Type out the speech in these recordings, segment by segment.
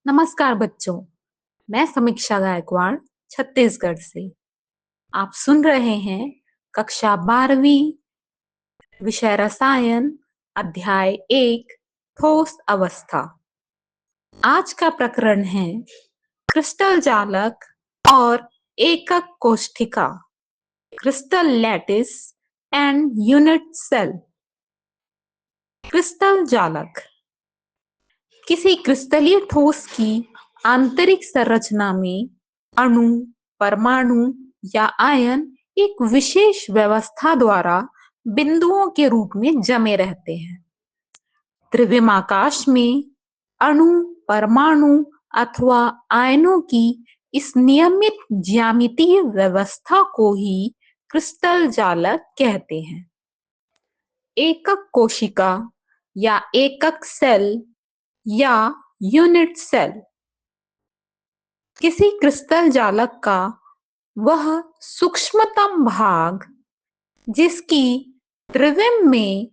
नमस्कार बच्चों, मैं समीक्षा गायकवाड़ छत्तीसगढ़ से। आप सुन रहे हैं कक्षा 12वीं विषय रसायन अध्याय 1 ठोस अवस्था। आज का प्रकरण है क्रिस्टल जालक और एकक कोशिका, crystal lattice and unit cell. Crystal जालक किसी क्रिस्टलीय ठोस की आंतरिक संरचना में अणु, परमाणु या आयन एक विशेष व्यवस्था द्वारा बिंदुओं के रूप में जमे रहते हैं। त्रिविमाकाश में अणु, परमाणु अथवा आयनों की इस नियमित ज्यामितीय व्यवस्था को ही क्रिस्टल जालक कहते हैं। एकक कोशिका या एकक सेल या यूनिट सेल किसी क्रिस्टल जालक का वह सूक्ष्मतम भाग जिसकी त्रिविम में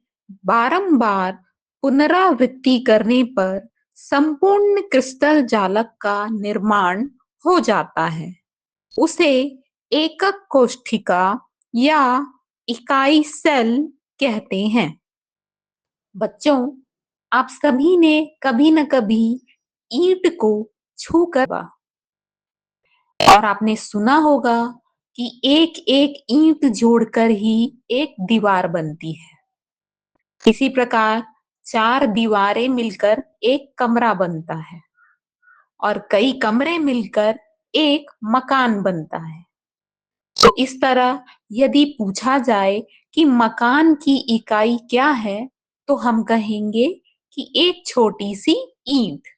बारंबार पुनरावृत्ति करने पर संपूर्ण क्रिस्टल जालक का निर्माण हो जाता है, उसे एकक कोशिका या इकाई सेल कहते हैं। बच्चों, आप सभी ने कभी न कभी ईंट को छूकर और आपने सुना होगा कि एक एक ईंट जोड़कर ही एक दीवार बनती है। इसी प्रकार 4 दीवारें मिलकर एक कमरा बनता है और कई कमरे मिलकर एक मकान बनता है। तो इस तरह यदि पूछा जाए कि मकान की इकाई क्या है, तो हम कहेंगे कि एक छोटी सी ईंट,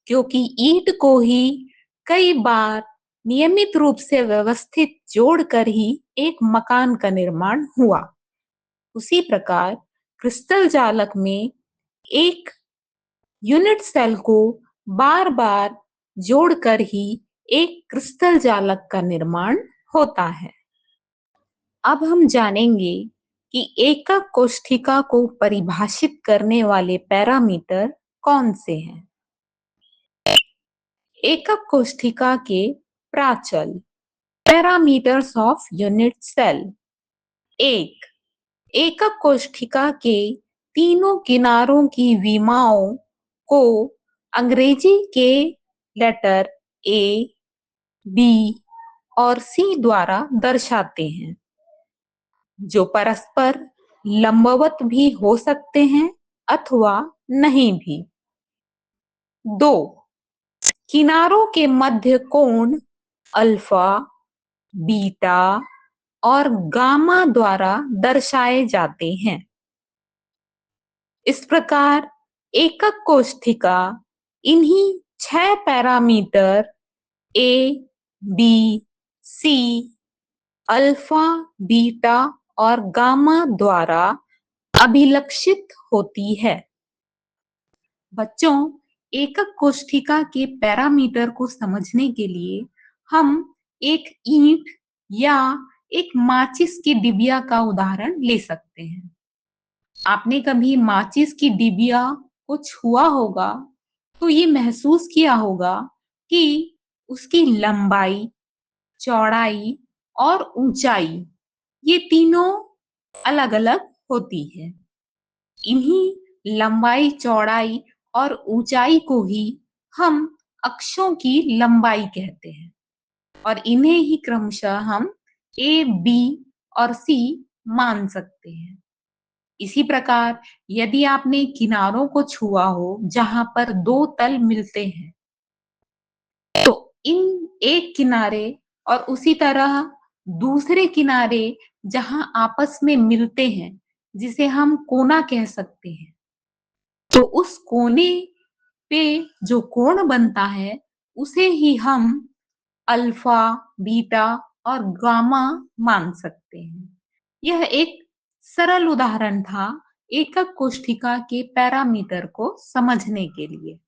क्योंकि ईंट को ही कई बार नियमित रूप से व्यवस्थित जोड़कर ही एक मकान का निर्माण हुआ। उसी प्रकार क्रिस्टल जालक में एक यूनिट सेल को बार बार जोड़कर ही एक क्रिस्टल जालक का निर्माण होता है। अब हम जानेंगे कि एकक कोशिका को परिभाषित करने वाले पैरामीटर कौन से हैं। एकक कोशिका के प्राचल, पैरामीटर्स ऑफ यूनिट सेल। एक, एकक कोशिका के तीनों किनारों की विमाओं को अंग्रेजी के लेटर ए, बी और सी द्वारा दर्शाते हैं, जो परस्पर लंबवत भी हो सकते हैं अथवा नहीं भी। 2, किनारों के मध्य कोण अल्फा, बीटा और गामा द्वारा दर्शाए जाते हैं। इस प्रकार एकक कोशिका इन्हीं 6 पैरामीटर ए, बी, सी, अल्फा, बीटा और गामा द्वारा अभिलक्षित होती है। बच्चों, एकक कोशिका के पैरामीटर को समझने के लिए हम एक ईंट या एक माचिस की डिबिया का उदाहरण ले सकते हैं। आपने कभी माचिस की डिबिया को छुआ होगा तो ये महसूस किया होगा कि उसकी लंबाई, चौड़ाई और ऊंचाई ये तीनों अलग-अलग होती है। इन्हीं लंबाई, चौड़ाई और ऊंचाई को ही हम अक्षों की लंबाई कहते हैं और इन्हें ही क्रमशः हम ए, बी और सी मान सकते हैं। इसी प्रकार यदि आपने किनारों को छुआ हो जहां पर 2 तल मिलते हैं, तो इन एक किनारे और उसी तरह दूसरे किनारे जहां आपस में मिलते हैं, जिसे हम कोना कह सकते हैं, तो उस कोने पे जो कोण बनता है उसे ही हम अल्फा, बीटा और गामा मान सकते हैं। यह एक सरल उदाहरण था एकक कोशिका के पैरामीटर को समझने के लिए।